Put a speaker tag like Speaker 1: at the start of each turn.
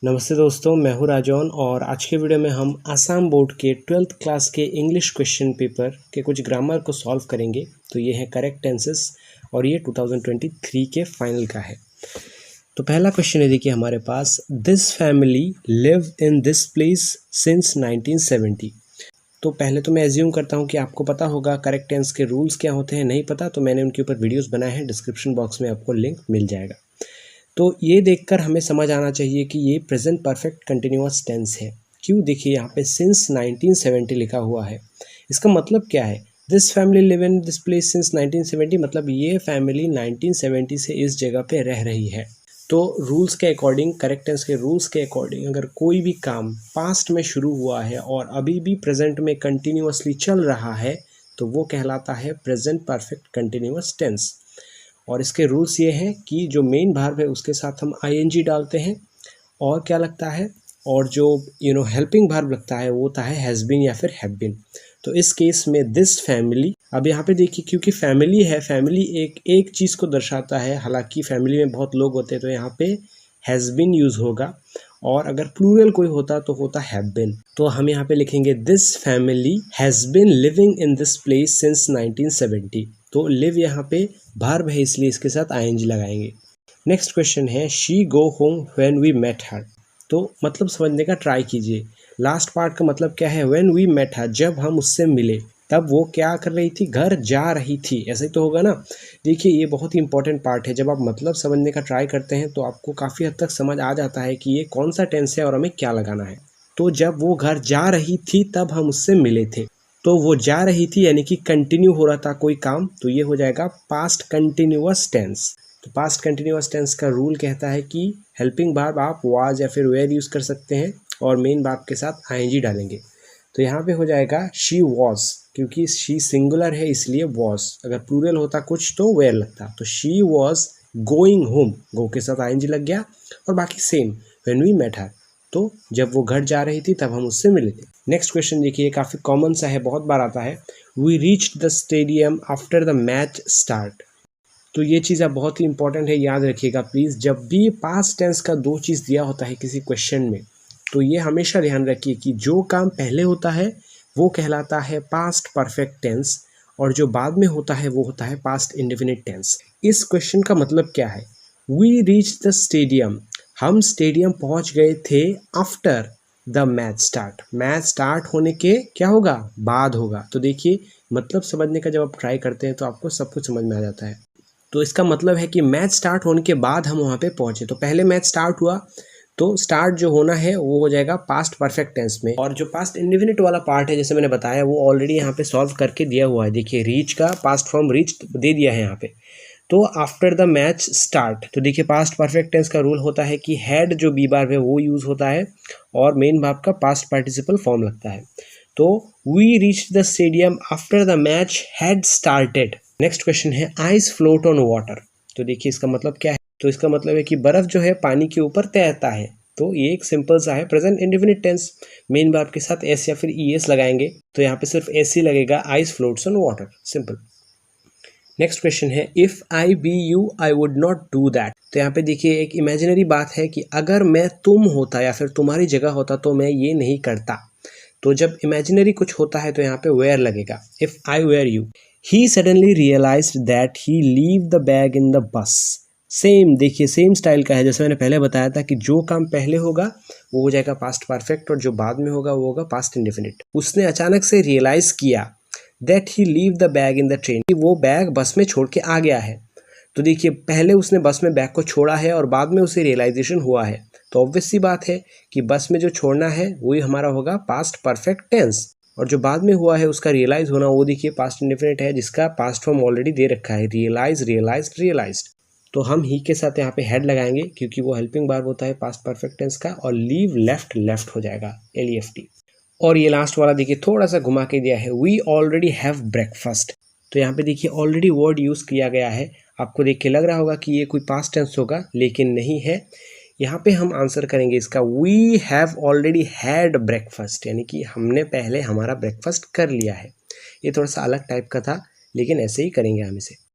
Speaker 1: नमस्ते दोस्तों, मैं हूँ राजौन और आज के वीडियो में हम आसाम बोर्ड के 12th क्लास के इंग्लिश क्वेश्चन पेपर के कुछ ग्रामर को सॉल्व करेंगे। तो ये है करेक्ट टेंसेस और ये 2023 के फाइनल का है। तो पहला क्वेश्चन है, देखिए हमारे पास, this family live in this place since 1970। तो पहले तो मैं एज्यूम करता हूँ कि आपको पता होगा करेक्ट टेंस के रूल्स क्या होते हैं। नहीं पता तो मैंने उनके ऊपर वीडियोज़ बनाए हैं, डिस्क्रिप्शन बॉक्स में आपको लिंक मिल जाएगा। तो ये देखकर हमें समझ आना चाहिए कि ये प्रेजेंट परफेक्ट कंटिन्यूअस टेंस है। क्यों? देखिए यहाँ पे सिंस 1970 लिखा हुआ है। इसका मतलब क्या है? This family live in this place since 1970, मतलब ये फैमिली 1970 से इस जगह पे रह रही है। तो रूल्स के अकॉर्डिंग, करेक्ट टेंस के रूल्स के अकॉर्डिंग, अगर कोई भी काम पास्ट में शुरू हुआ है और अभी भी प्रेजेंट में कंटिन्यूअसली चल रहा है तो वो कहलाता है प्रेजेंट परफेक्ट कंटिन्यूअस टेंस। और इसके रूल्स ये हैं कि जो मेन वर्ब है उसके साथ हम आईएनजी डालते हैं, और क्या लगता है, और जो हेल्पिंग वर्ब लगता है वो होता है हैज़ बीन या फिर हैव बीन। तो इस केस में दिस फैमिली, अब यहाँ पे देखिए क्योंकि फैमिली है, फैमिली एक चीज़ को दर्शाता है, हालांकि फैमिली में बहुत लोग होते हैं तो यहाँ पे हैज़ बीन यूज़ होगा, और अगर प्लूरल कोई होता तो होता हैव बीन। तो हम यहाँ पे लिखेंगे this family has been living in this place since 1970। तो लिव यहाँ पे वर्ब है इसलिए इसके साथ आईएनजी लगाएंगे। नेक्स्ट क्वेश्चन है, she go home when we met her. तो मतलब समझने का ट्राई कीजिए। लास्ट पार्ट का मतलब क्या है? व्हेन वी मेट हर, जब हम उससे मिले तब वो क्या कर रही थी? घर जा रही थी, ऐसा ही तो होगा ना। देखिए ये बहुत ही इंपॉर्टेंट पार्ट है। जब आप मतलब समझने का ट्राई करते हैं तो आपको काफ़ी हद तक समझ आ जाता है कि ये कौन सा टेंस है और हमें क्या लगाना है। तो जब वो घर जा रही थी तब हम उससे मिले थे, तो वो जा रही थी यानी कि कंटिन्यू हो रहा था कोई काम, तो ये हो जाएगा पास्ट कंटिन्यूअस टेंस। तो पास्ट कंटिन्यूअस टेंस का रूल कहता है कि हेल्पिंग वर्ब आप वाज या फिर वेयर यूज़ कर सकते हैं और मेन वर्ब के साथ आईएनजी डालेंगे। तो यहाँ पे हो जाएगा शी वॉज, क्योंकि शी सिंगुलर है इसलिए वॉज। अगर प्लूरल होता कुछ तो वेयर लगता। तो she was going home, go के साथ आईएनजी लग गया, और बाकी same when we met her, तो जब वो घर जा रही थी तब हम उससे मिले थे। नेक्स्ट क्वेश्चन देखिए, काफ़ी कॉमन सा है, बहुत बार आता है, we reached the stadium after the match start. तो ये चीज़ आप बहुत ही इंपॉर्टेंट है, याद रखिएगा प्लीज़। जब भी पास्ट टेंस का दो चीज़ दिया होता है किसी क्वेश्चन में, तो ये हमेशा ध्यान रखिए कि जो काम पहले होता है वो कहलाता है पास्ट परफेक्ट टेंस, और जो बाद में होता है वो होता है पास्ट इंडेफिनिट टेंस। इस क्वेश्चन का मतलब क्या है? वी रीच द स्टेडियम, हम स्टेडियम पहुंच गए थे after the match start, match start होने के क्या होगा? बाद होगा। तो देखिए मतलब समझने का जब आप ट्राई करते हैं तो आपको सब कुछ समझ में आ जाता है। तो इसका मतलब है कि मैच स्टार्ट होने के बाद हम वहाँ पे पहुँचे। तो पहले मैच स्टार्ट हुआ तो स्टार्ट जो होना है वो हो जाएगा पास्ट परफेक्ट टेंस में, और जो पास्ट इंडेफिनिट वाला पार्ट है जैसे मैंने बताया वो ऑलरेडी यहाँ पे सॉल्व करके दिया हुआ है। देखिए रीच का पास्ट फॉर्म रीच दे दिया है यहाँ पे। तो आफ्टर द मैच स्टार्ट, तो देखिए पास्ट परफेक्ट टेंस का रूल होता है कि हैड जो बी बार है वो यूज़ होता है और मेन वर्ब का पास्ट पार्टिसिपल फॉर्म लगता है। तो we reach the stadium after the match had started. Next question है, आइस फ्लोट ऑन वाटर। तो देखिए इसका मतलब क्या है? तो इसका मतलब है कि बर्फ जो है पानी के ऊपर तैरता है। तो ये एक सिंपल सा है present indefinite tense, main verb के साथ एस या फिर ईएस लगाएंगे तो यहाँ पे सिर्फ एस ही लगेगा, ice floats on water, simple. Next question है, if I be you I would not do that. तो यहाँ पे देखिए एक इमेजिनरी बात है कि अगर मैं तुम होता या फिर तुम्हारी जगह होता तो मैं ये नहीं करता। तो जब इमेजिनरी कुछ होता है तो यहाँ पे वेयर लगेगा। If I were you, he suddenly realised that he leave the bag in the bus. Same देखिए सेम स्टाइल का है, जैसे मैंने पहले बताया था कि जो काम पहले होगा वो हो जाएगा पास्ट परफेक्ट और जो बाद में होगा वो होगा पास्ट इंडेफिनिट। उसने अचानक से रियलाइज किया that he leave the bag in the train, वो बैग बस में छोड़ के आ गया है। तो देखिए पहले उसने बस में बैग को छोड़ा है और बाद में उसे रियलाइजेशन हुआ है, तो ऑब्वियस सी बात है कि बस में जो छोड़ना है वही हमारा होगा पास्ट परफेक्ट टेंस, और जो बाद में हुआ है उसका रियलाइज होना वो देखिए पास्ट इंडेफिनिट है जिसका पास्ट फॉर्म ऑलरेडी दे रखा है, रियलाइज, रियलाइज्ड, रियलाइज्ड। तो हम ही के साथ यहाँ पे हेड लगाएंगे क्योंकि वो हेल्पिंग वर्ब होता है पास्ट परफेक्ट टेंस का, और लीव लेफ्ट, लेफ्ट हो जाएगा LEFT। और ये लास्ट वाला देखिए थोड़ा सा घुमा के दिया है, वी ऑलरेडी हैव ब्रेकफास्ट। तो यहाँ पे देखिए ऑलरेडी वर्ड यूज़ किया गया है। आपको देख के लग रहा होगा कि ये कोई पास्ट टेंस होगा, लेकिन नहीं है। यहाँ पे हम आंसर करेंगे इसका, we have already had breakfast, यानी कि हमने पहले हमारा ब्रेकफास्ट कर लिया है। ये थोड़ा सा अलग टाइप का था लेकिन ऐसे ही करेंगे हम इसे।